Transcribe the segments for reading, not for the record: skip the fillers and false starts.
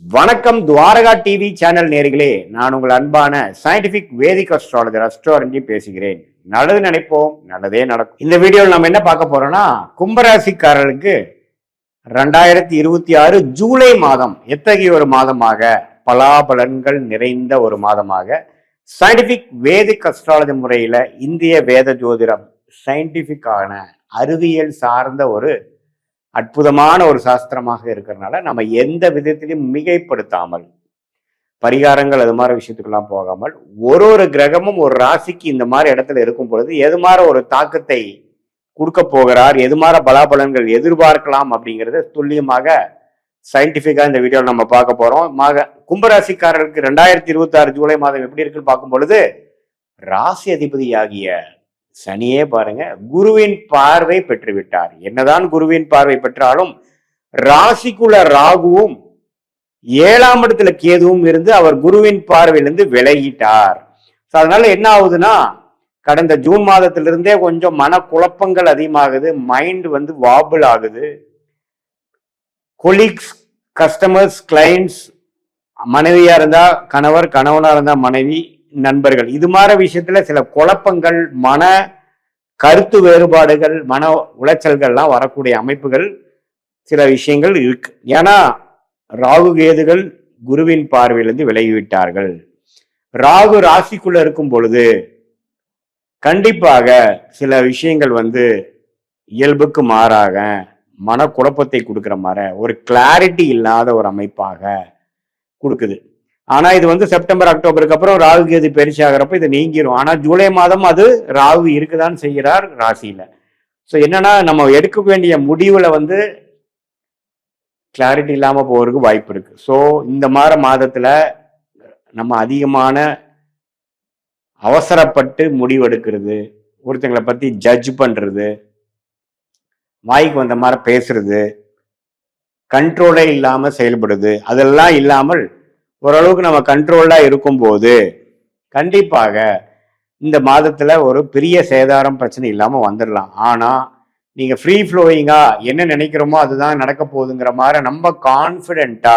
வணக்கம் Dwarka TV channel நேர்களே, நான் உங்கள் அன்பான சயின்டிபிக் வேதிக் அஸ்ட்ராலஜர் அஸ்ட்ரோரஞ்சி பேசுகிறேன். நல்லது நினைப்போம், நல்லதே நடக்கும். இந்த வீடியோவில் நம்ம என்ன பார்க்க போறோம்னா, கும்பராசிக்காரர்களுக்கு 2026 ஜூலை மாதம் எத்தகைய ஒரு மாதமாக, பலாபலன்கள் நிறைந்த ஒரு மாதமாக சயின்டிபிக் வேதிக் அஸ்ட்ராலஜி முறையில இந்திய வேத ஜோதிடம் சயின்டிபிக்கான அறிவியல் சார்ந்த ஒரு அற்புதமான ஒரு சாஸ்திரமாக இருக்கிறதுனால நம்ம எந்த விதத்திலையும் மிகைப்படுத்தாமல், பரிகாரங்கள் அது மாதிரி விஷயத்துக்கெல்லாம் போகாமல், ஒரு கிரகமும் ஒரு ராசிக்கு இந்த மாதிரி இடத்துல இருக்கும் பொழுது எது மாதிரி ஒரு தாக்கத்தை கொடுக்க போகிறார், எது மாதிரி பலாபலன்கள் எதிர்பார்க்கலாம் அப்படிங்கிறத துல்லியமாக சயின்டிபிக்கா இந்த வீடியோவில் நம்ம பார்க்க போறோம். கும்பராசிக்காரர்களுக்கு 2026 ஜூலை மாதம் எப்படி இருக்குன்னு பார்க்கும் பொழுது, ராசி அதிபதியாகிய சனியே பாருங்க குருவின் பார்வை பெற்று விட்டார். என்னதான் குருவின் பார்வை பெற்றாலும் ராசிக்குள்ள ராகுவும் 7ஆம் இடத்துல கேதுவும் இருந்து அவர் குருவின் பார்வையிலிருந்து விலகிட்டார். அதனால என்ன ஆகுதுன்னா, கடந்த ஜூன் மாதத்திலிருந்தே கொஞ்சம் மன குழப்பங்கள் அதிகமாகுது, மைண்ட் வாபிள் ஆகுது. கொலீக்ஸ், கஸ்டமர்ஸ், கிளைண்ட்ஸ், மனைவியா இருந்தா கணவர், கணவனா இருந்தா மனைவி, நண்பர்கள், இது மாதிரி விஷயத்துல சில குழப்பங்கள், மன கருத்து வேறுபாடுகள், மன உளைச்சல்கள்லாம் வரக்கூடிய அமைப்புகள் சில விஷயங்கள் இருக்கு. ஏன்னா ராகு கேதுகள் குருவின் பார்வையிலிருந்து விலகிவிட்டார்கள். ராகு ராசிக்குள்ள இருக்கும் பொழுது கண்டிப்பாக சில விஷயங்கள் இயல்புக்கு மாறாக மன குழப்பத்தை கொடுக்கிற மாதிரி ஒரு கிளாரிட்டி இல்லாத ஒரு அமைப்பாக கொடுக்குது. ஆனா இது செப்டம்பர் அக்டோபருக்கு அப்புறம் ராகு கேது பயிற்சி ஆகிறப்ப இது நீங்கிரும். ஆனா ஜூலை மாதம் அது ராகு இருக்குதான் செய்கிறார் ராசியில. ஸோ என்னன்னா, நம்ம எடுக்க வேண்டிய முடிவுல கிளாரிட்டி இல்லாம போறதுக்கு வாய்ப்பு இருக்கு. ஸோ இந்த மாதிரி மாதத்துல நம்ம அதிகமான அவசரப்பட்டு முடிவெடுக்கிறது, ஒருத்தங்களை பத்தி ஜட்ஜ் பண்றது, வாய்க்கு வந்த மாதிரி பேசுறது, கண்ட்ரோலே இல்லாம செயல்படுது, அதெல்லாம் இல்லாமல் ஓரளவுக்கு நம்ம கண்ட்ரோல்டா இருக்கும்போது கண்டிப்பாக இந்த மாதத்துல ஒரு பெரிய சேதாரம் பிரச்சனை இல்லாம வந்துடலாம். ஆனா நீங்க ஃப்ரீ ஃப்ளோயிங்கா என்ன நினைக்கிறோமோ அதுதான் நடக்க போகுதுங்கிற மாதிரி நம்ம கான்ஃபிடென்ட்டா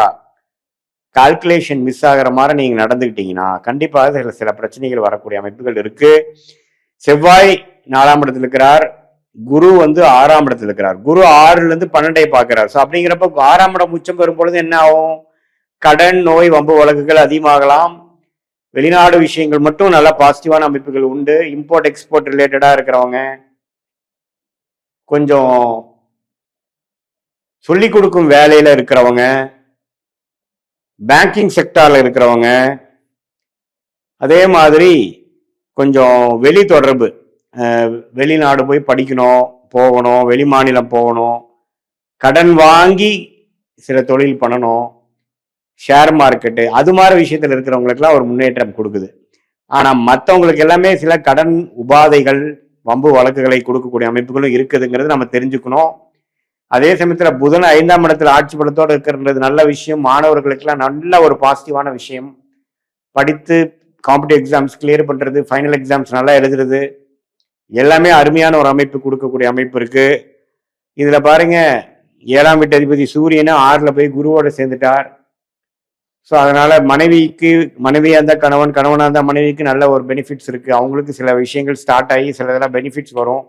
கால்குலேஷன் மிஸ் ஆகிற மாதிரி நீங்க நடந்துக்கிட்டீங்கன்னா கண்டிப்பாக சில பிரச்சனைகள் வரக்கூடிய அமைப்புகள் இருக்கு. செவ்வாய் 4ஆம் இடத்துல இருக்கிறார், குரு 6ஆம் இடத்துல இருக்கிறார். குரு 6ல இருந்து 12ஐ பார்க்கிறார். ஸோ அப்படிங்கிறப்ப 6ஆம் இடம் உச்சம் பெறும் பொழுது என்ன ஆகும்? கடன், நோய், வம்பு வழக்குகள் அதிகமாகலாம். வெளிநாடு விஷயங்கள் மட்டும் நல்ல பாசிட்டிவான அமைப்புகள் உண்டு. இம்போர்ட் எக்ஸ்போர்ட் ரிலேட்டடா இருக்கிறவங்க, கொஞ்சம் சொல்லி கொடுக்கும் வேலையில இருக்கிறவங்க, பேங்கிங் செக்டார்ல இருக்கிறவங்க, அதே மாதிரி கொஞ்சம் வெளி தொடர்பு, வெளிநாடு போய் படிக்கணும், போகணும், வெளி மாநிலம் போகணும், கடன் வாங்கி சில தொழில் பண்ணணும், ஷேர் மார்க்கெட்டு, அது மாதிரி விஷயத்துல இருக்கிறவங்களுக்குலாம் ஒரு முன்னேற்றம் கொடுக்குது. ஆனா மற்றவங்களுக்கு எல்லாமே சில கடன் உபாதைகள், வம்பு வழக்குகளை கொடுக்கக்கூடிய அமைப்புகளும் இருக்குதுங்கிறது நம்ம தெரிஞ்சுக்கணும். அதே சமயத்துல புதன் 5ஆம் இடத்துல ஆட்சி பலத்தோடு இருக்கிறது நல்ல விஷயம். மாணவர்களுக்கெல்லாம் நல்ல ஒரு பாசிட்டிவான விஷயம். படித்து காம்படிட்டிவ் எக்ஸாம்ஸ் கிளியர் பண்றது, ஃபைனல் எக்ஸாம்ஸ் நல்லா எழுதுறது, எல்லாமே அருமையான ஒரு அமைப்பு கொடுக்கக்கூடிய அமைப்பு இருக்கு. இதுல பாருங்க, 7ஆம் வீட்டு அதிபதி சூரியனை 6ல போய் குருவோட சேர்ந்துட்டார். ஸோ அதனால மனைவியா இருந்தா கணவன், கணவனா இருந்தா மனைவிக்கு நல்ல ஒரு பெனிஃபிட்ஸ் இருக்கு. அவங்களுக்கு சில விஷயங்கள் ஸ்டார்ட் ஆகி சில இதெல்லாம் பெனிஃபிட்ஸ் வரும்.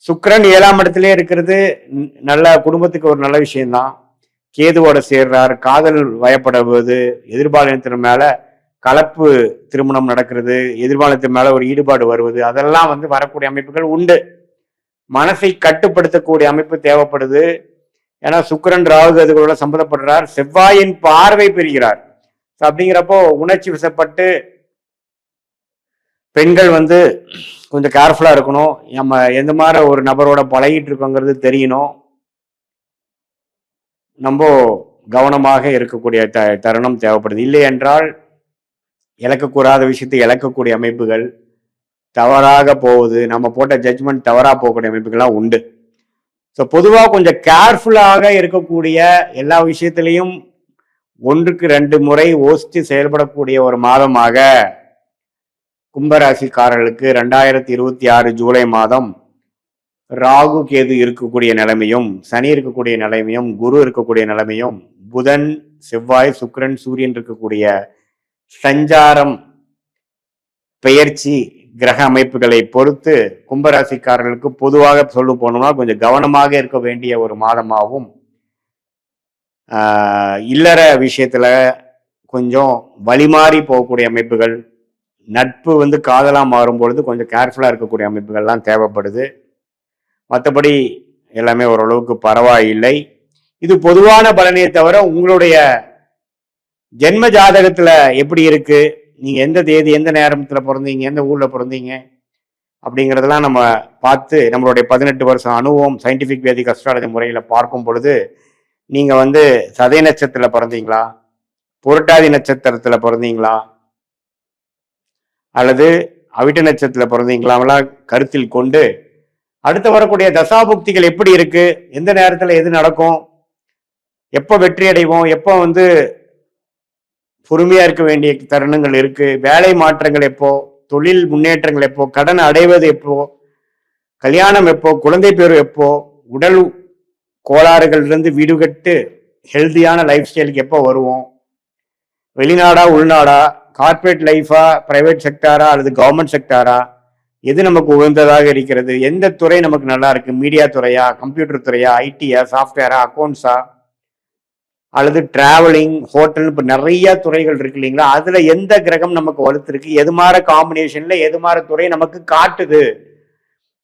சுக்கிரன் 7ஆம் இடத்துல இருக்கிறது நல்ல குடும்பத்துக்கு ஒரு நல்ல விஷயம்தான். கேதுவோட சேர்றார், காதல் வயப்படுவது, எதிர்பாலினத்தின் மேல கலப்பு திருமணம் நடக்கிறது, எதிர்பாலினத்தின் மேல ஒரு ஈடுபாடு வருவது, அதெல்லாம் வரக்கூடிய அமைப்புகள் உண்டு. மனசை கட்டுப்படுத்தக்கூடிய அமைப்பு தேவைப்படுது. ஏன்னா சுக்கிரன் ராகு அதுகளோட சம்மந்தப்படுறார், செவ்வாயின் பார்வை பெறுகிறார். அப்படிங்கிறப்போ உணர்ச்சி வசப்பட்டு பெண்கள் கொஞ்சம் கேர்ஃபுல்லா இருக்கணும். நம்ம எந்த மாதிரி ஒரு நபரோட பழகிட்டு இருக்கோங்கிறது தெரியணும். நம்ம கவனமாக இருக்கக்கூடிய தருணம் தேவைப்படுது. இல்லை என்றால் இழக்கக்கூடாத விஷயத்தை இழக்கக்கூடிய அமைப்புகள், தவறாக போகுது, நம்ம போட்ட ஜட்ஜ்மெண்ட் தவறா போகக்கூடிய அமைப்புகள்லாம் உண்டு. ஸோ பொதுவாக கொஞ்சம் கேர்ஃபுல்லாக இருக்கக்கூடிய, எல்லா விஷயத்திலையும் 1க்கு 2 முறை யோசித்து செயல்படக்கூடிய ஒரு மாதமாக கும்பராசிக்காரர்களுக்கு 2026 ஜூலை மாதம் ராகு கேது இருக்கக்கூடிய நிலைமையும், சனி இருக்கக்கூடிய நிலைமையும், குரு இருக்கக்கூடிய நிலைமையும், புதன், செவ்வாய், சுக்கிரன், சூரியன் இருக்கக்கூடிய சஞ்சாரம், பெயர்ச்சி கிரக அமைப்புகளை பொறுத்து கும்பராசிக்காரர்களுக்கு பொதுவாக சொல்ல போனோம்னா கொஞ்சம் கவனமாக இருக்க வேண்டிய ஒரு மாதமாகவும், இல்லற விஷயத்துல கொஞ்சம் வழிமாறி போகக்கூடிய அமைப்புகள், நட்பு காதலா மாறும் பொழுது கொஞ்சம் கேர்ஃபுல்லா இருக்கக்கூடிய அமைப்புகள்லாம் தேவைப்படுது. மற்றபடி எல்லாமே ஓரளவுக்கு பரவாயில்லை. இது பொதுவான பலனே தவிர உங்களுடைய ஜென்ம ஜாதகத்துல எப்படி இருக்கு, நீங்க எந்த தேதி எந்த நேரத்துல பிறந்தீங்க, எந்த ஊர்ல பிறந்தீங்க அப்படிங்கிறதெல்லாம் நம்ம பார்த்து நம்மளுடைய 18 வருஷம் அனுபவம் சயின்டிபிக் வேதிக் அஸ்ட்ராலஜி முறையில பார்க்கும் பொழுது நீங்க சதய நட்சத்திரத்துல பிறந்தீங்களா, புரட்டாதி நட்சத்திரத்துல பிறந்தீங்களா, அல்லது அவிட்ட நட்சத்திரத்துல பிறந்தீங்களாம் கருத்தில் கொண்டு அடுத்து வரக்கூடிய தசாபுக்திகள் எப்படி இருக்கு, எந்த நேரத்துல எது நடக்கும், எப்போ வெற்றி அடைவோம், எப்போ பொறுமையா இருக்க வேண்டிய தருணங்கள் இருக்கு, வேலை மாற்றங்கள் எப்போ, தொழில் முன்னேற்றங்கள் எப்போ, கடன் அடைவது எப்போ, கல்யாணம் எப்போ, குழந்தை பேரு எப்போ, உடல் கோளாறுகள் இருந்து வீடுகட்டு ஹெல்தியான லைஃப் ஸ்டைலுக்கு எப்போ வருவோம், வெளிநாடா உள்நாடா, கார்பரேட் லைஃபா, பிரைவேட் செக்டாரா அல்லது கவர்மெண்ட் செக்டாரா, எது நமக்கு உகந்ததாக இருக்கிறது, எந்த துறை நமக்கு நல்லா இருக்கு, மீடியா துறையா, கம்ப்யூட்டர் துறையா, ஐடியா, சாஃப்ட்வேரா, அக்கௌண்ட்ஸா, அல்லது டிராவலிங், ஹோட்டல், இப்போ நிறைய துறைகள் இருக்கு இல்லைங்களா, அதுல எந்த கிரகம் நமக்கு வலுத்திருக்கு, எது மாதிரி காம்பினேஷன்ல எது மாதிரி துறை நமக்கு காட்டுது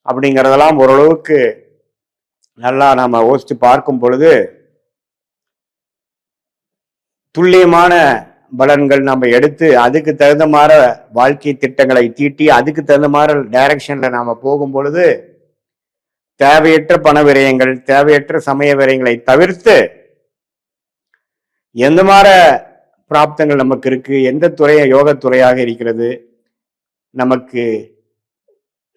அப்படிங்கிறதெல்லாம் ஓரளவுக்கு நல்லா நம்ம யோசிச்சு பார்க்கும் பொழுது துல்லியமான பலன்கள் நம்ம எடுத்து அதுக்கு தகுந்த மாதிரி வாழ்க்கை திட்டங்களை தீட்டி அதுக்கு தகுந்த மாதிரி டைரக்ஷன்ல நாம போகும் பொழுது தேவையற்ற பண விரயங்கள், தேவையற்ற சமய விரயங்களை தவிர்த்து எந்த மாதிரி பிராப்தங்கள் நமக்கு இருக்கு, எந்த துறைய யோகத்துறையாக இருக்கிறது, நமக்கு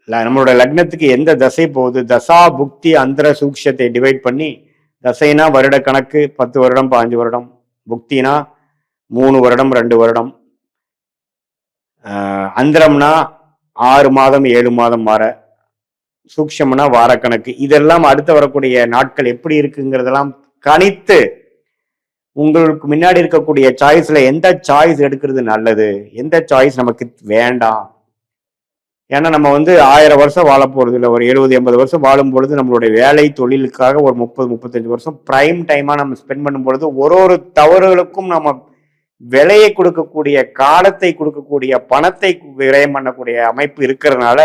நம்மளோட லக்னத்துக்கு எந்த தசை போகுது, தசா புக்தி அந்தர சூக்ஷத்தை டிவைட் பண்ணி, தசைனா வருட கணக்கு 10 வருடம் 15 வருடம், புக்தினா 3 வருடம் 2 வருடம், அந்தரம்னா 6 மாதம் 7 மாதம் மாற, சூக்ஷம்னா வாரக்கணக்கு, இதெல்லாம் அடுத்து வரக்கூடிய நாட்கள் எப்படி இருக்குங்கிறதெல்லாம் கணித்து உங்களுக்கு முன்னாடி இருக்கக்கூடிய சாய்ஸ்ல எந்த சாய்ஸ் எடுக்கிறது நல்லது, எந்த சாய்ஸ் நமக்கு வேண்டாம். ஏன்னா நம்ம 1000 வருஷம் வாழ போறது இல்லை, ஒரு 70-80 வருஷம் வாழும் பொழுது நம்மளுடைய வேலை தொழிலுக்காக ஒரு 30-35 வருஷம் பிரைம் டைமா நம்ம ஸ்பெண்ட் பண்ணும் பொழுது ஒரு தவறுகளுக்கும் நம்ம விலையை கொடுக்கக்கூடிய, காலத்தை கொடுக்கக்கூடிய, பணத்தை விரயம் பண்ணக்கூடிய அமைப்பு இருக்கிறதுனால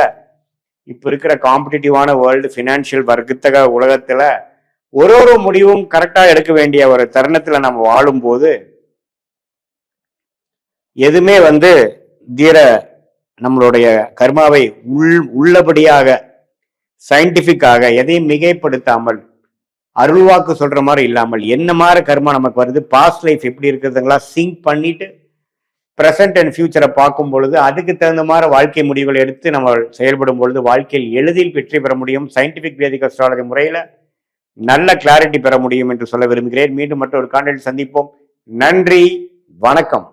இப்ப இருக்கிற காம்படிட்டிவான வேர்ல்டு பினான்சியல் வர்த்தக உலகத்துல ஒரு முடிவும் கரெக்டா எடுக்க வேண்டிய ஒரு தருணத்துல நம்ம வாழும் போது எதுவுமே தீர நம்மளுடைய கர்மாவை உள்ளபடியாக சயின்டிபிக்காக எதையும் மிகைப்படுத்தாமல் அருள்வாக்கு சொல்ற மாதிரி இல்லாமல் என்ன மாதிரி கர்மா நமக்கு வருது, பாஸ்ட் லைஃப் எப்படி இருக்கிறதுங்களா சிங்க் பண்ணிட்டு பிரசன்ட் அண்ட் ஃபியூச்சரை பார்க்கும் பொழுது அதுக்கு தகுந்த மாதிரி வாழ்க்கை முடிவுகள் எடுத்து நம்ம செயல்படும் பொழுது வாழ்க்கையில் எளிதில் வெற்றி பெற முடியும். சயின்டிபிக் வேதிக் அஸ்ட்ராலஜி முறையில நல்ல கிளாரிட்டி பெற முடியும் என்று சொல்ல விரும்புகிறேன். மீண்டும் மற்றொரு காணொளியில் சந்திப்போம். நன்றி, வணக்கம்.